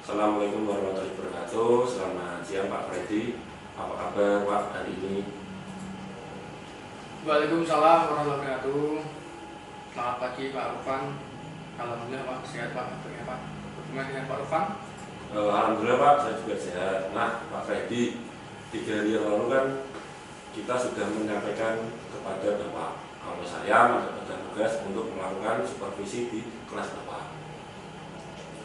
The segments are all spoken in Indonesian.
Assalamualaikum warahmatullahi wabarakatuh. Selamat siang Pak Freddy. Apa kabar Pak hari ini? Waalaikumsalam warahmatullahi wabarakatuh. Selamat pagi Pak Rufan. Alhamdulillah Pak, sehat Pak. Bagaimana Pak? Bagaimana dengan Pak Rufan? Alhamdulillah Pak, saya juga sehat. Nah Pak Freddy, 3 hari yang lalu kan kita sudah menyampaikan kepada Bapak kalau saya mendapatkan tugas untuk melakukan supervisi di kelas Bapak.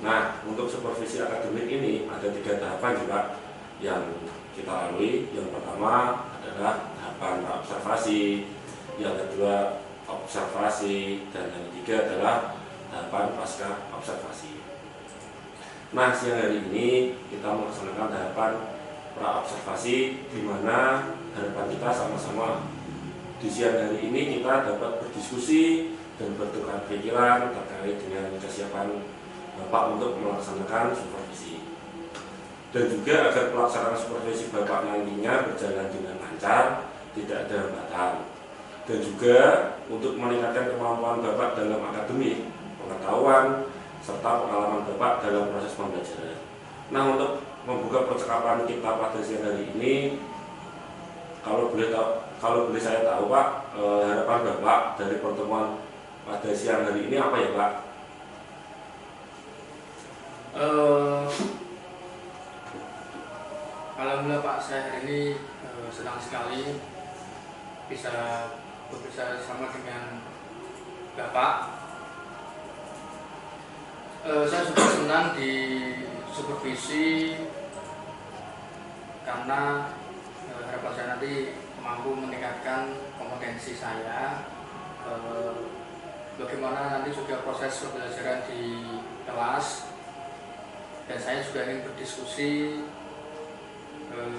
Nah untuk supervisi akademik ini ada 3 tahapan juga yang kita lalui. Yang pertama adalah tahapan observasi, yang kedua observasi, dan yang ketiga adalah tahapan pasca observasi. Nah siang hari ini kita melaksanakan tahapan pra observasi, di mana harapan kita sama-sama di siang hari ini kita dapat berdiskusi dan bertukar pikiran terkait dengan kesiapan Bapak untuk melaksanakan supervisi, dan juga agar pelaksanaan supervisi Bapak nantinya berjalan dengan lancar, tidak ada hambatan, dan juga untuk meningkatkan kemampuan Bapak dalam akademik, pengetahuan, serta pengalaman Bapak dalam proses pembelajaran. Nah untuk membuka percakapan kita pada siang hari ini, kalau boleh saya tahu Pak, harapan Bapak dari pertemuan pada siang hari ini apa ya Pak? Alhamdulillah Pak, saya hari ini senang sekali bisa berbicara sama dengan Bapak. Saya juga senang di supervisi karena harapan saya nanti mampu meningkatkan kompetensi saya, bagaimana nanti juga proses pembelajaran di kelas, dan saya juga ingin berdiskusi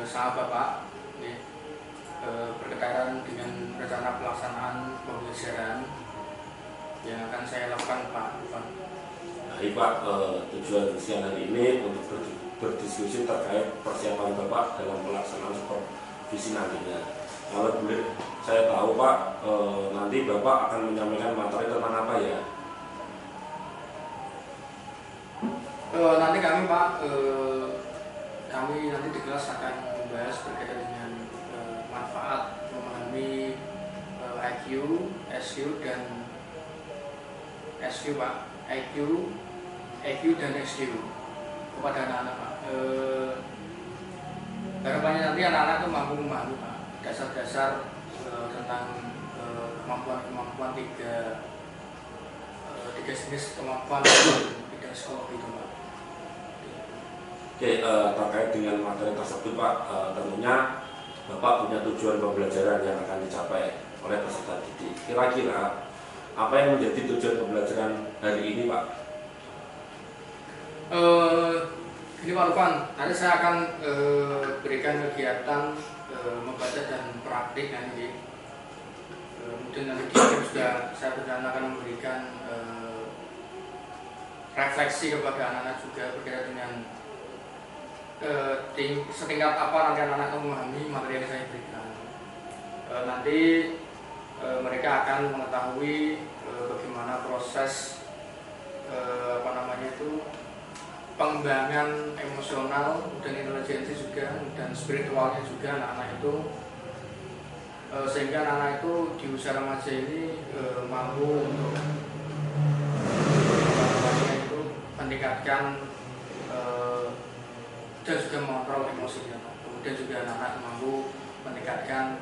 sama Bapak berkaitan dengan rencana pelaksanaan pembelajaran yang akan saya lakukan Pak Rufan. Baik Pak, tujuan siang hari ini untuk berdiskusi terkait persiapan Bapak dalam pelaksanaan supervisi nantinya. Kalau boleh saya tahu Pak, nanti Bapak akan menyampaikan materi tentang apa ya? Nanti kami Pak, kami nanti di kelas akan membahas berkaitan dengan manfaat memahami IQ, SQ, dan SQ Pak, IQ dan SQ kepada anak-anak Pak. Harapannya nanti anak-anak itu mampu memahami Pak dasar-dasar tentang kemampuan tiga jenis kemampuan bidang psikologi itu Pak. Oke, terkait dengan materi tersebut Pak, tentunya Bapak punya tujuan pembelajaran yang akan dicapai oleh peserta didik. Kira-kira apa yang menjadi tujuan pembelajaran hari ini Pak? Ini Pak Rufan, nanti saya akan berikan kegiatan membaca dan praktik nanti. Kemudian nanti di akhir juga saya akan memberikan refleksi kepada anak-anak juga berkaitan dengan setingkat apa nanti anak-anak memahami materi yang saya berikan. Nanti mereka akan mengetahui bagaimana proses pengembangan emosional dan intelijensi juga, dan spiritualnya juga anak-anak itu, sehingga anak-anak itu di usia remaja ini mampu untuk meningkatkan dan juga mengontrol emosinya. Kemudian juga anak-anak mampu meningkatkan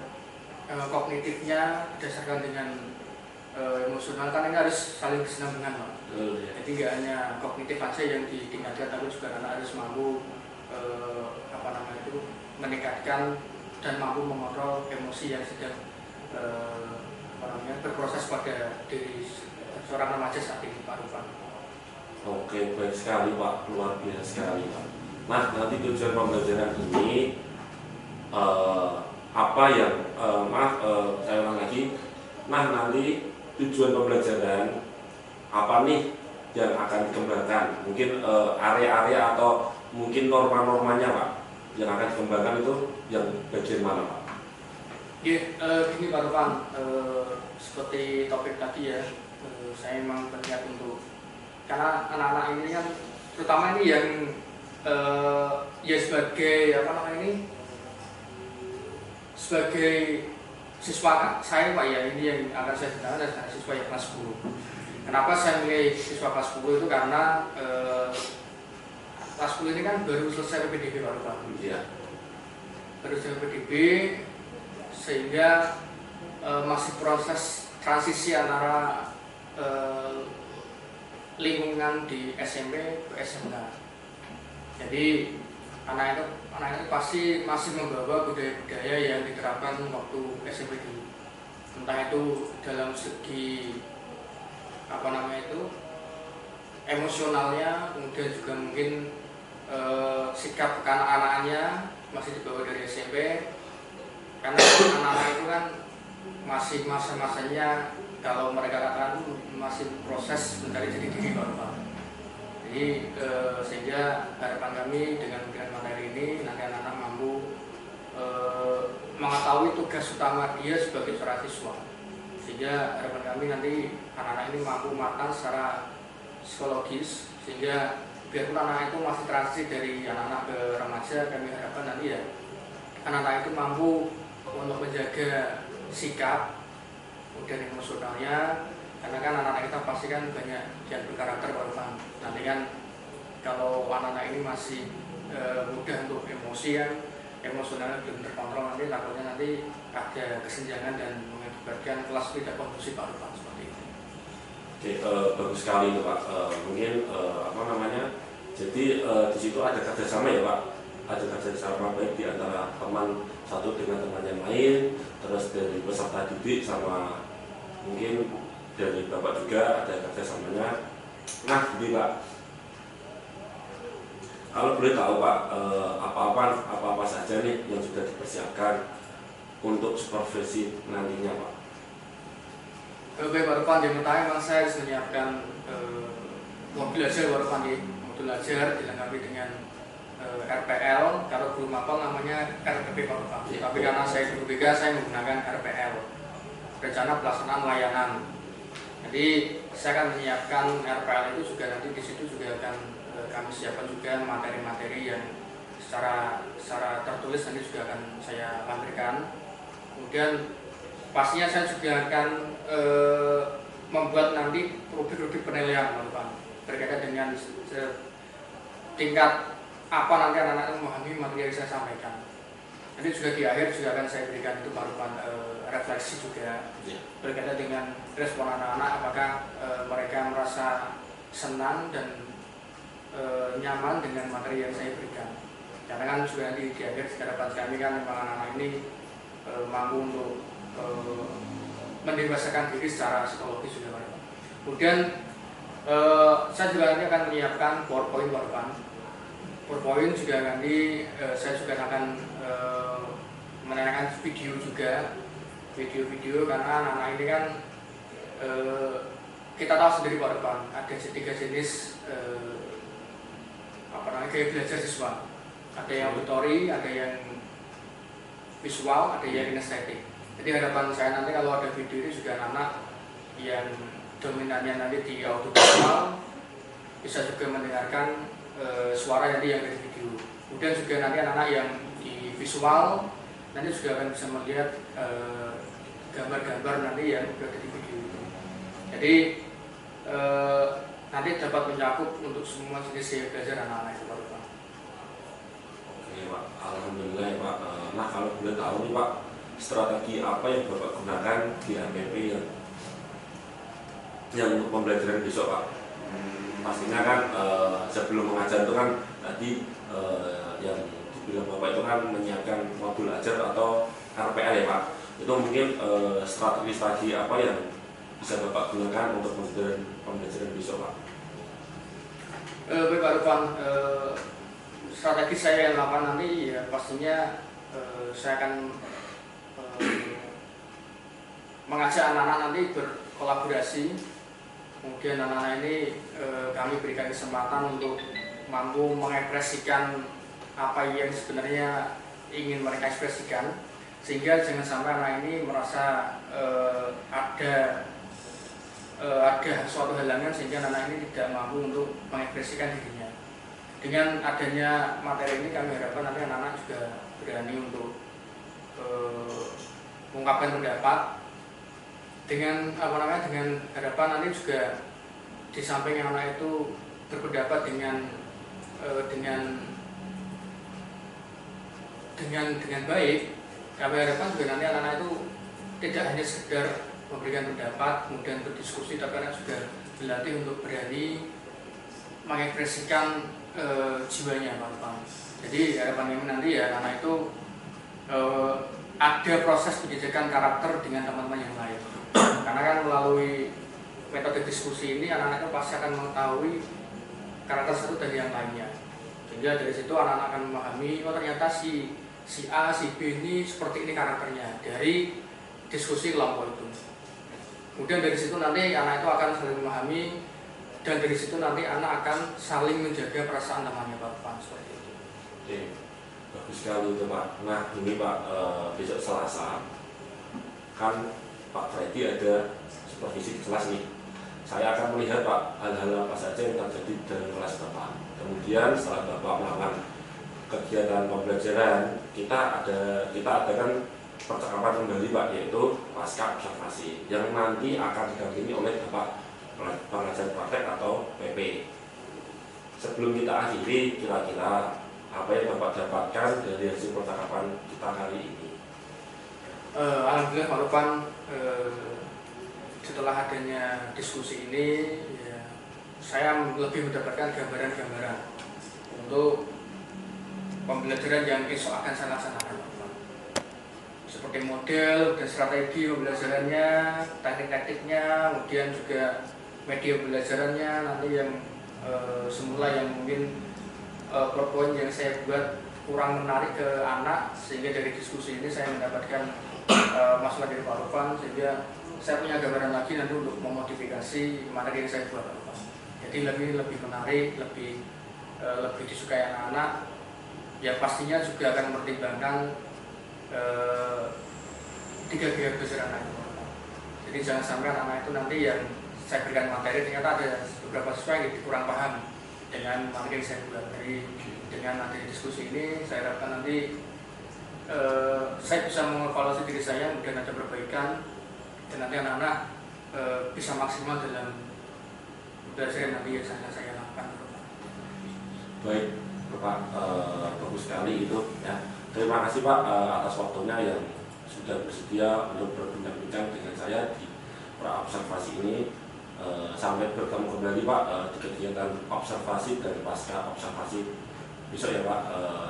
kognitifnya berdasarkan dengan emosional, kan ini harus saling kesinambungan Pak. Jadi nggak hanya kognitif aja yang ditingkatkan, tapi juga anak harus mampu meningkatkan dan mampu mengontrol emosi yang sedang berproses pada diri seorang remaja saat ini Pak Rufan. Oke, baik sekali Pak, luar biasa sekali Pak. Nah, nanti tujuan pembelajaran ini apa yang saya ulang lagi. Nah, nanti tujuan pembelajaran apa nih yang akan dikembangkan? Mungkin area-area atau mungkin norma-normanya Pak yang akan dikembangkan itu yang bagian mana Pak? Gini Pak Rufan, seperti topik tadi ya, saya memang berniat untuk, karena anak-anak ini kan terutama ini yang ya sebagai apa namanya ini, sebagai siswa saya Pak ya, ini yang akan saya gunakan adalah siswa yang kelas 10. Kenapa saya milih siswa kelas 10 itu karena kelas 10 ini kan baru selesai PPDB baru Pak. Iya. Baru selesai PPDB sehingga masih proses transisi antara lingkungan di SMP ke SMK. Jadi anak itu pasti masih membawa budaya-budaya yang diterapkan waktu SMP dulu. Entah itu dalam segi apa namanya itu emosionalnya, kemudian juga mungkin sikap kekanak-kanakannya masih dibawa dari SMP. Karena anak-anak itu kan masih masa-masanya kalau mereka katakan masih proses mencari jati diri baru Pak. Jadi sehingga harapan kami dengan materi ini nanti anak-anak mampu mengetahui tugas utama dia sebagai seorang siswa. Sehingga harapan kami nanti anak-anak ini mampu matang secara psikologis, sehingga biarpun anak itu masih transisi dari anak-anak ke remaja, kami harapkan nanti ya anak-anak itu mampu untuk menjaga sikap kemudian emosionalnya, karena kan anak-anak kita pasti kan banyak yang berkarakter Pak. Nanti kan kalau anak-anak ini masih mudah untuk emosi kan, emosionalnya belum terkontrol, nanti takutnya nanti ada kesenjangan dan mengakibatkan kelas tidak kondusif Pak seperti itu. Oke, bagus sekali itu Pak. Mungkin apa namanya? Jadi di situ ada kerjasama ya Pak. Ada kerjasama baik di antara teman satu dengan teman yang lain, terus dari peserta didik sama mungkin dari Bapak juga ada kerjasamanya. Nah, ini Pak, kalau boleh tahu Pak, apa-apa saja nih yang sudah dipersiapkan untuk supervisi nantinya Pak? Baik Pak Rupan, yang pertama memang saya sudah menyiapkan mobil ajar Pak Rupan, mobil ajar dilengkapi dengan RPL, kalau belum apa namanya RPP Pak Rupan. Tapi karena saya guru BK, saya menggunakan RPL, rencana pelaksanaan layanan. Jadi saya akan menyiapkan RPL itu juga, nanti di situ juga akan kami siapkan juga materi-materi yang secara tertulis nanti juga akan saya lampirkan. Kemudian pastinya saya juga akan membuat nanti rubrik-rubrik penilaian Pak, berkaitan dengan tingkat apa nanti anak-anak memahami materi yang saya sampaikan. Nanti juga di akhir juga akan saya berikan itu Pak Rupan refleksi juga berkaitan dengan respon anak-anak, apakah mereka merasa senang dan nyaman dengan materi yang saya berikan. Karena kan juga nanti di akhir harapan kami kan memang anak-anak ini mampu untuk mendewasakan diri secara psikologis juga Pak. Kemudian saya juga nanti akan menyiapkan PowerPoint Pak Rupan. PowerPoint juga nanti saya juga akan menanyakan video juga, video karena anak-anak ini kan kita tahu sendiri Pak Rupan, ada tiga jenis gaya belajar siswa. Ada yang auditori, ada yang visual, ada yang kinestetik. Jadi harapan saya nanti kalau ada video ini juga anak-anak yang dominannya nanti di audio visual bisa juga mendengarkan suara nanti yang dari video. Kemudian juga nanti anak-anak yang di visual nanti juga akan bisa melihat gambar-gambar nanti yang berada di video itu. Jadi nanti dapat mencakup untuk semua jenis gaya belajar anak-anak itu Pak. Oke Pak, alhamdulillah ya Pak. Nah kalau boleh tahu nih Pak, strategi apa yang Bapak gunakan di MPP yang untuk pembelajaran besok Pak? Pastinya kan sebelum mengajar itu kan tadi yang dibilang Bapak itu kan menyiapkan modul ajar atau RPL ya Pak. Itu mungkin strategi apa yang bisa Bapak gunakan untuk pembelajaran besok Pak? Baik Pak Rupan, strategi saya yang lakukan nanti ya pastinya saya akan mengajak anak-anak nanti berkolaborasi. Kemudian anak-anak ini kami berikan kesempatan untuk mampu mengekspresikan apa yang sebenarnya ingin mereka ekspresikan, sehingga jangan sampai anak ini merasa ada suatu halangan sehingga anak ini tidak mampu untuk mengekspresikan dirinya. dengan adanya materi ini kami harapkan nanti anak-anak juga berani untuk mengungkapkan pendapat dengan dengan harapan nanti juga di samping anak itu berpendapat dengan baik, kami harapkan juga nanti anak-anak itu tidak hanya sekedar memberikan pendapat kemudian berdiskusi, tapi anak juga dilatih untuk berani mengekspresikan jiwanya Pak. Jadi harapan kami nanti ya anak itu ada proses pendidikan karakter dengan teman-teman yang lain. Karena kan melalui metode diskusi ini anak-anak itu pasti akan mengetahui karakter satu dari yang lainnya. Sehingga dari situ anak-anak akan memahami, oh ternyata si A, si B ini seperti ini karakternya dari diskusi kelompok itu. Kemudian dari situ nanti anak itu akan saling memahami, dan dari situ nanti anak akan saling menjaga perasaan temannya Pak, seperti itu. Oke, bagus sekali itu Pak. Nah ini Pak, besok Selasa kan Pak Freddy ada supervisi di kelas nih. Saya akan melihat Pak hal-hal apa saja yang terjadi dalam kelas Bapak. Kemudian setelah Bapak melakukan kegiatan pembelajaran, kita adakan percakapan kembali Pak, yaitu pasca observasi yang nanti akan didampingi oleh Bapak pengajar praktek atau PP. Sebelum kita akhiri, kira-kira apa yang Bapak dapatkan dari hasil percakapan kita kali ini? Alhamdulillah Pak Rufan, setelah adanya diskusi ini ya, saya lebih mendapatkan gambaran-gambaran untuk pembelajaran yang besok akan saya laksanakan, seperti model dan strategi pembelajarannya, teknik-tekniknya, kemudian juga media pembelajarannya nanti yang semula yang mungkin PowerPoint yang saya buat kurang menarik ke anak, sehingga dari diskusi ini saya mendapatkan masukan dari Pak Rufan, sehingga saya punya gambaran lagi nanti untuk memodifikasi materi yang saya buat Pak Rufan. Jadi lebih menarik, lebih disukai anak-anak. Ya pastinya juga akan mempertimbangkan 3 gaya belajar anak itu. Jadi jangan sampai anak-anak itu nanti yang saya berikan materi ternyata ada beberapa siswa yang kurang paham dengan materi yang saya buat. Jadi dengan nanti diskusi ini saya harapkan nanti saya bisa mengevaluasi diri saya, kemudian ada perbaikan, dan nanti anak-anak bisa maksimal dalam belajar yang nanti yang saya lakukan. Baik Bapak, bagus sekali itu ya. Terima kasih Pak atas waktunya yang sudah bersedia untuk berbincang-bincang dengan saya di pra-observasi ini. Sampai bertemu kembali Pak di kegiatan observasi dan pasca observasi besok ya Pak.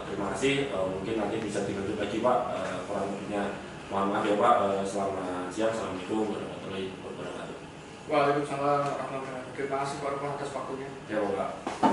Terima kasih. Mungkin nanti bisa dilanjut lagi Pak. Kurang lebihnya mohon maaf ya Pak. Selamat siang. Assalamualaikum warahmatullahi wabarakatuh. Waalaikumsalam warahmatullahi wabarakatuh. Terima kasih Pak Rufan atas waktunya. Ya Pak.